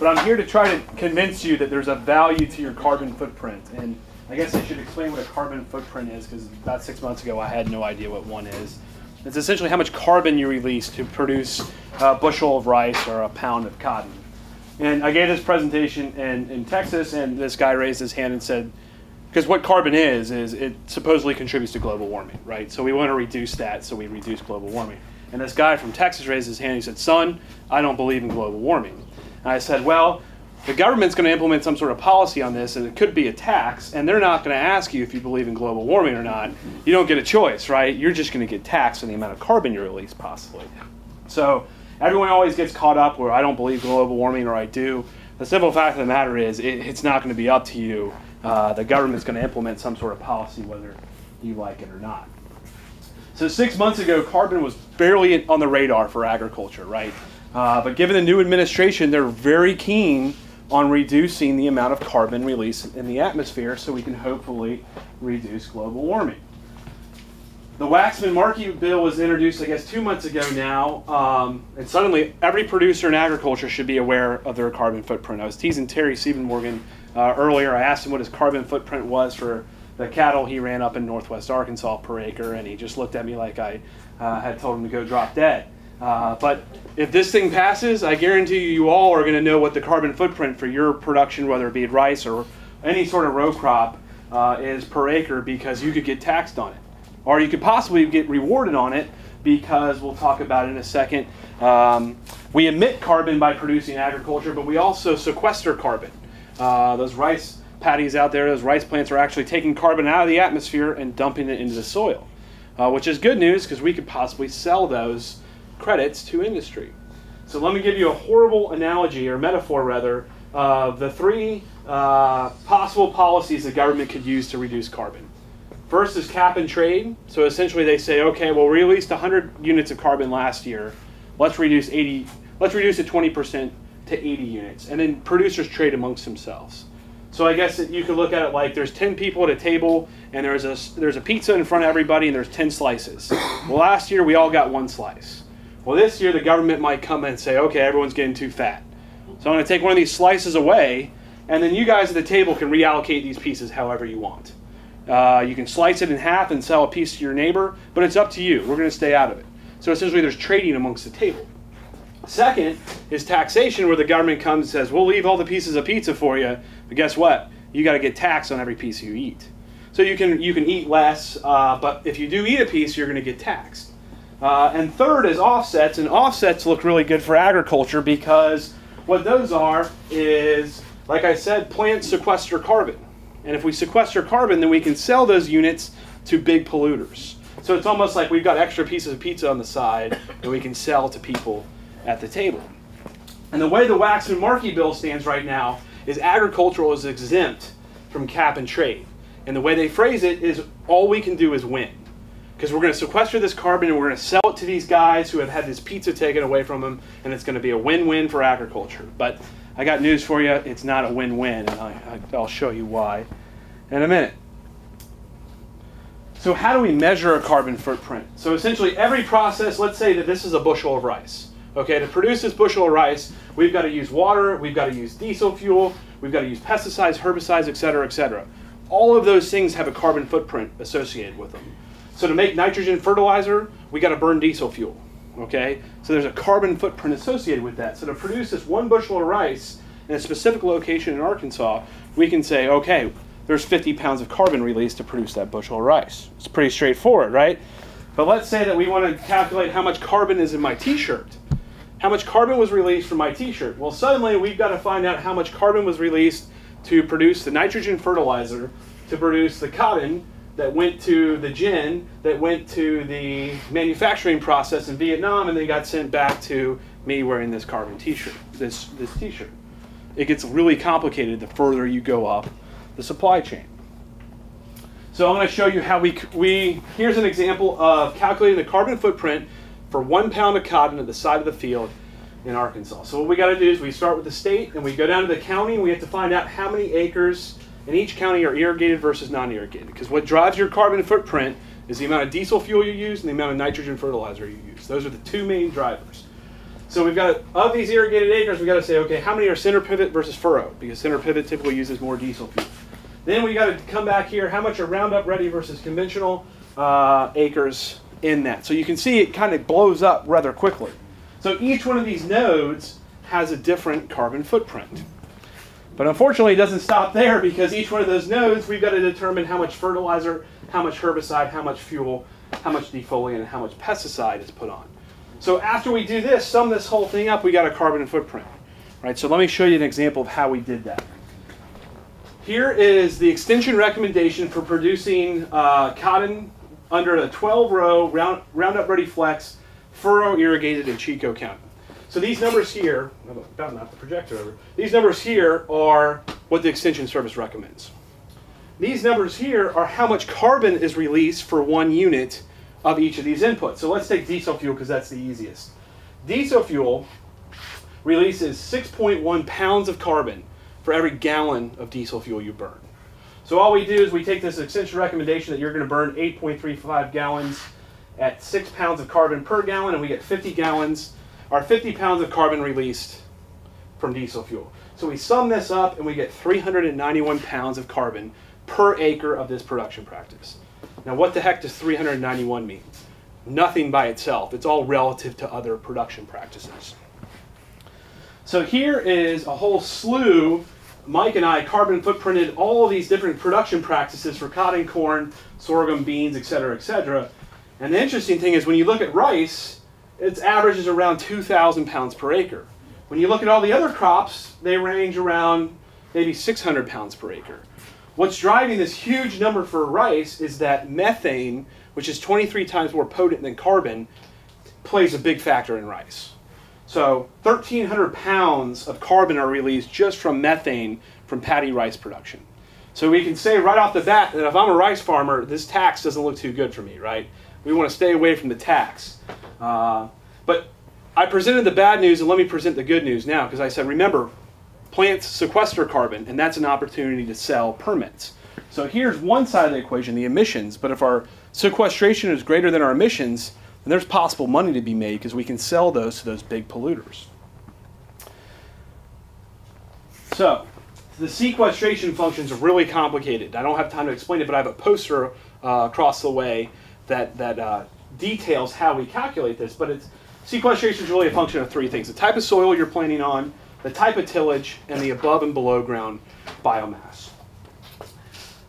but I'm here to try to convince you that there's a value to your carbon footprint. And I guess I should explain what a carbon footprint is, because about 6 months ago I had no idea what one is. It's essentially how much carbon you release to produce a bushel of rice or a pound of cotton. And I gave this presentation in Texas, and this guy raised his hand and said, because what carbon is it supposedly contributes to global warming, right? So we want to reduce that, so we reduce global warming. And this guy from Texas raised his hand and he said, son, I don't believe in global warming. And I said, well, the government's going to implement some sort of policy on this, and it could be a tax, and they're not going to ask you if you believe in global warming or not. You don't get a choice, right? You're just going to get taxed on the amount of carbon you release, possibly. So everyone always gets caught up where I don't believe global warming or I do. The simple fact of the matter is it's not going to be up to you. The government's going to implement some sort of policy whether you like it or not. So 6 months ago, carbon was barely on the radar for agriculture, right? But given the new administration, they're very keen on reducing the amount of carbon released in the atmosphere so we can hopefully reduce global warming. The Waxman Markey bill was introduced, I guess, 2 months ago now, and suddenly every producer in agriculture should be aware of their carbon footprint. I was teasing Terry Siebenmorgan earlier. I asked him what his carbon footprint was for the cattle he ran up in northwest Arkansas per acre, and he just looked at me like I had told him to go drop dead. But if this thing passes, I guarantee you all are going to know what the carbon footprint for your production, whether it be rice or any sort of row crop, is per acre, because you could get taxed on it. Or you could possibly get rewarded on it, because we'll talk about it in a second. We emit carbon by producing agriculture, but we also sequester carbon. Those rice paddies out there, those rice plants are actually taking carbon out of the atmosphere and dumping it into the soil, which is good news because we could possibly sell those credits to industry. So let me give you a horrible analogy, or metaphor rather, of the three possible policies the government could use to reduce carbon. First is cap and trade. So essentially they say, okay, well, we released 100 units of carbon last year. Let's reduce it 20% to 80 units. And then producers trade amongst themselves. So I guess you could look at it like there's 10 people at a table, and there's a pizza in front of everybody, and there's 10 slices. Well, last year we all got one slice. Well, this year the government might come in and say, okay, everyone's getting too fat. So I'm going to take one of these slices away, and then you guys at the table can reallocate these pieces however you want. You can slice it in half and sell a piece to your neighbor, but it's up to you. We're going to stay out of it. So essentially there's trading amongst the table. Second is taxation, where the government comes and says, we'll leave all the pieces of pizza for you, but guess what? You got to get taxed on every piece you eat. So you can eat less, but if you do eat a piece, you're going to get taxed. And third is offsets, and offsets look really good for agriculture, because what those are is, like I said, plants sequester carbon. And if we sequester carbon, then we can sell those units to big polluters. So it's almost like we've got extra pieces of pizza on the side that we can sell to people at the table. And the way the Waxman Markey bill stands right now is agricultural is exempt from cap and trade. And the way they phrase it is all we can do is win. Because we're going to sequester this carbon and we're going to sell it to these guys who have had this pizza taken away from them, and it's going to be a win-win for agriculture. But I got news for you, it's not a win-win, and I'll show you why in a minute. So how do we measure a carbon footprint? So essentially every process, let's say that this is a bushel of rice. Okay, to produce this bushel of rice, we've got to use water, we've got to use diesel fuel, we've got to use pesticides, herbicides, etc., etc. All of those things have a carbon footprint associated with them. So to make nitrogen fertilizer, we got to burn diesel fuel. Okay, so there's a carbon footprint associated with that. So to produce this one bushel of rice in a specific location in Arkansas, we can say, okay, there's 50 pounds of carbon released to produce that bushel of rice. It's pretty straightforward, right? But let's say that we want to calculate how much carbon is in my t-shirt. How much carbon was released from my t-shirt? Well, suddenly we've got to find out how much carbon was released to produce the nitrogen fertilizer, to produce the cotton that went to the gin, that went to the manufacturing process in Vietnam, and then got sent back to me wearing this carbon t-shirt, this t-shirt. It gets really complicated the further you go up the supply chain. So I'm going to show you how here's an example of calculating the carbon footprint for 1 pound of cotton at the side of the field in Arkansas. So what we got to do is we start with the state and we go down to the county, and we have to find out how many acres in each county are irrigated versus non-irrigated. Because what drives your carbon footprint is the amount of diesel fuel you use and the amount of nitrogen fertilizer you use. Those are the two main drivers. So we've got, of these irrigated acres, we've got to say, okay, how many are center pivot versus furrow? Because center pivot typically uses more diesel fuel. Then we got to come back here, how much are Roundup Ready versus conventional acres in that. So you can see it kind of blows up rather quickly. So each one of these nodes has a different carbon footprint. But unfortunately, it doesn't stop there, because each one of those nodes, we've got to determine how much fertilizer, how much herbicide, how much fuel, how much defoliant, and how much pesticide is put on. So after we do this, sum this whole thing up, we got a carbon footprint. Right? So let me show you an example of how we did that. Here is the extension recommendation for producing cotton under a 12-row Roundup Ready Flex, furrow irrigated in Chico County. So these numbers here, I'm about to knock the projector over. These numbers here are what the Extension Service recommends. These numbers here are how much carbon is released for 1 unit of each of these inputs. So let's take diesel fuel, because that's the easiest. Diesel fuel releases 6.1 pounds of carbon for every gallon of diesel fuel you burn. So all we do is we take this extension recommendation that you're going to burn 8.35 gallons at 6 pounds of carbon per gallon, and we get 50 gallons, or 50 pounds of carbon released from diesel fuel. So we sum this up and we get 391 pounds of carbon per acre of this production practice. Now what the heck does 391 mean? Nothing by itself. It's all relative to other production practices. So here is a whole slew. Mike and I carbon footprinted all of these different production practices for cotton, corn, sorghum, beans, etc., etc. And the interesting thing is when you look at rice, its average is around 2,000 pounds per acre. When you look at all the other crops, they range around maybe 600 pounds per acre. What's driving this huge number for rice is that methane, which is 23 times more potent than carbon, plays a big factor in rice. So 1,300 pounds of carbon are released just from methane from paddy rice production. So we can say right off the bat that if I'm a rice farmer, this tax doesn't look too good for me, right? We want to stay away from the tax. But I presented the bad news, and let me present the good news now, because I said, remember, plants sequester carbon, and that's an opportunity to sell permits. So here's one side of the equation, the emissions, but if our sequestration is greater than our emissions, then there's possible money to be made because we can sell those to those big polluters. So the sequestration functions are really complicated. I don't have time to explain it, but I have a poster across the way that details how we calculate this. But sequestration is really a function of 3 things: the type of soil you're planting on, the type of tillage, and the above and below ground biomass.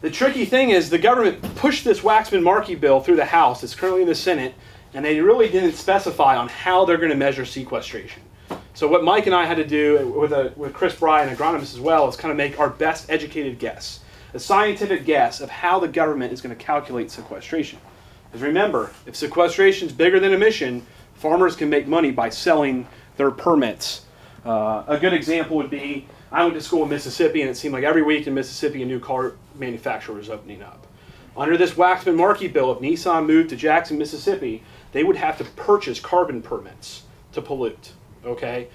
The tricky thing is the government pushed this Waxman Markey bill through the House. It's currently in the Senate, and they really didn't specify on how they're going to measure sequestration. So what Mike and I had to do with Chris Bry, an agronomist as well, is kind of make our best educated guess, a scientific guess of how the government is going to calculate sequestration. Because remember, if sequestration is bigger than emission, farmers can make money by selling their permits. A good example would be, I went to school in Mississippi, and it seemed like every week in Mississippi a new car manufacturer was opening up. Under this Waxman Markey bill, if Nissan moved to Jackson, Mississippi, they would have to purchase carbon permits to pollute. Okay?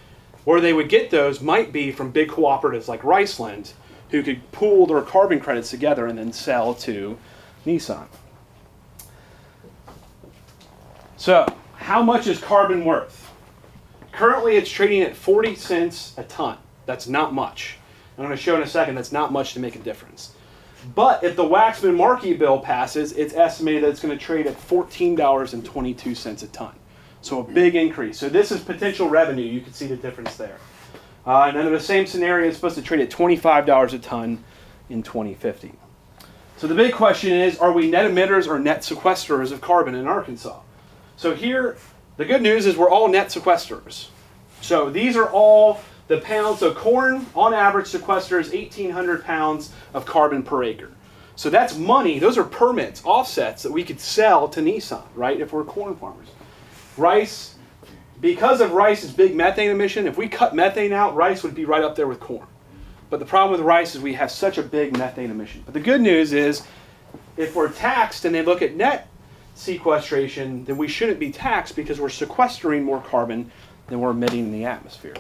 Where they would get those might be from big cooperatives like Riceland, who could pool their carbon credits together and then sell to Nissan. So, how much is carbon worth? Currently it's trading at 40 cents a ton. That's not much. I'm going to show in a second that's not much to make a difference. But if the Waxman Markey bill passes, it's estimated that it's going to trade at $14.22 a ton. So a big increase. So this is potential revenue. You can see the difference there. And under the same scenario, it's supposed to trade at $25 a ton in 2050. So the big question is, are we net emitters or net sequesters of carbon in Arkansas? So here, the good news is we're all net sequesters. So these are all the pounds. So corn, on average, sequesters 1,800 pounds of carbon per acre. So that's money. Those are permits, offsets that we could sell to Nissan, right, if we're corn farmers. Rice, because of rice's big methane emission, if we cut methane out, rice would be right up there with corn. But the problem with rice is we have such a big methane emission. But the good news is, if we're taxed and they look at net sequestration, then we shouldn't be taxed because we're sequestering more carbon than we're emitting in the atmosphere.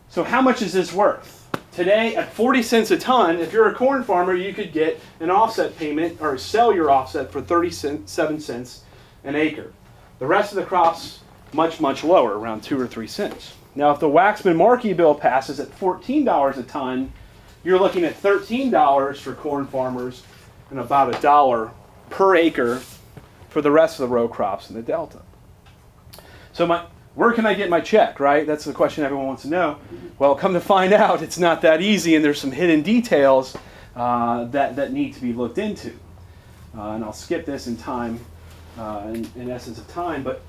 So how much is this worth? Today, at 40 cents a ton, if you're a corn farmer, you could get an offset payment or sell your offset for 37 cents an acre. The rest of the crops much, much lower, around 2 or 3 cents. Now, if the Waxman-Markey bill passes at $14 a ton, you're looking at $13 for corn farmers and about $1 per acre for the rest of the row crops in the Delta. So where can I get my check, right? That's the question everyone wants to know. Well, come to find out, it's not that easy, and there's some hidden details that need to be looked into. And I'll skip this in time, in essence of time, but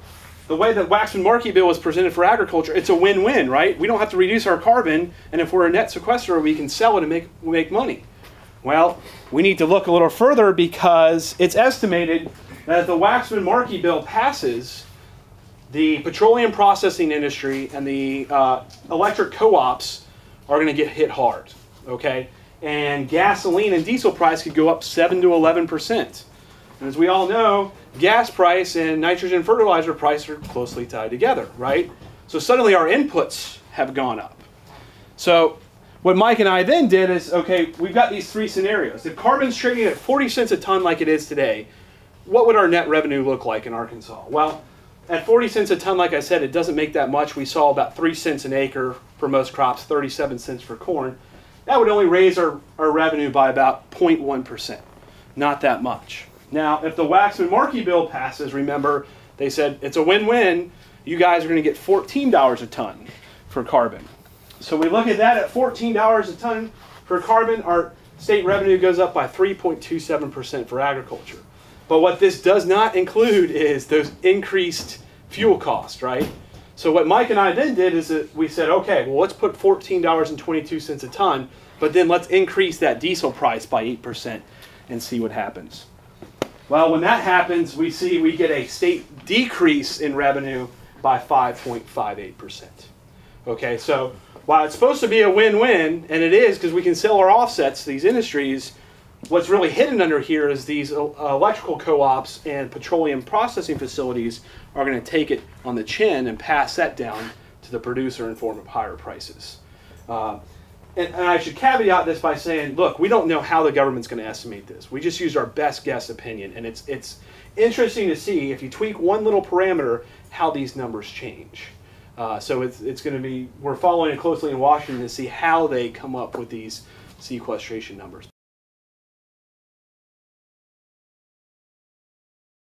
the way that Waxman-Markey bill was presented for agriculture, it's a win-win, right? We don't have to reduce our carbon, and if we're a net sequesterer, we can sell it and make money. Well, we need to look a little further because it's estimated that if the Waxman-Markey bill passes, the petroleum processing industry and the electric co-ops are going to get hit hard, okay? And gasoline and diesel price could go up 7 to 11%. And as we all know, gas price and nitrogen fertilizer price are closely tied together, right? So suddenly our inputs have gone up. So what Mike and I then did is, okay, we've got these 3 scenarios. If carbon's trading at 40 cents a ton like it is today, what would our net revenue look like in Arkansas? Well, at 40 cents a ton, like I said, it doesn't make that much. We saw about 3 cents an acre for most crops, 37 cents for corn. That would only raise our revenue by about 0.1%, not that much. Now, if the Waxman-Markey bill passes, remember, they said it's a win-win. You guys are going to get $14 a ton for carbon. So we look at that at $14 a ton for carbon, our state revenue goes up by 3.27% for agriculture. But what this does not include is those increased fuel costs, right? So what Mike and I then did is that we said, okay, well, let's put $14.22 a ton, but then let's increase that diesel price by 8% and see what happens. Well, when that happens, we see we get a state decrease in revenue by 5.58%. Okay, so while it's supposed to be a win-win, and it is because we can sell our offsets to these industries, what's really hidden under here is these electrical co-ops and petroleum processing facilities are going to take it on the chin and pass that down to the producer in form of higher prices. And I should caveat this by saying, look, we don't know how the government's going to estimate this. We just used our best guess opinion, and it's interesting to see, if you tweak one little parameter, how these numbers change. So it's going to be, we're following it closely in Washington to see how they come up with these sequestration numbers.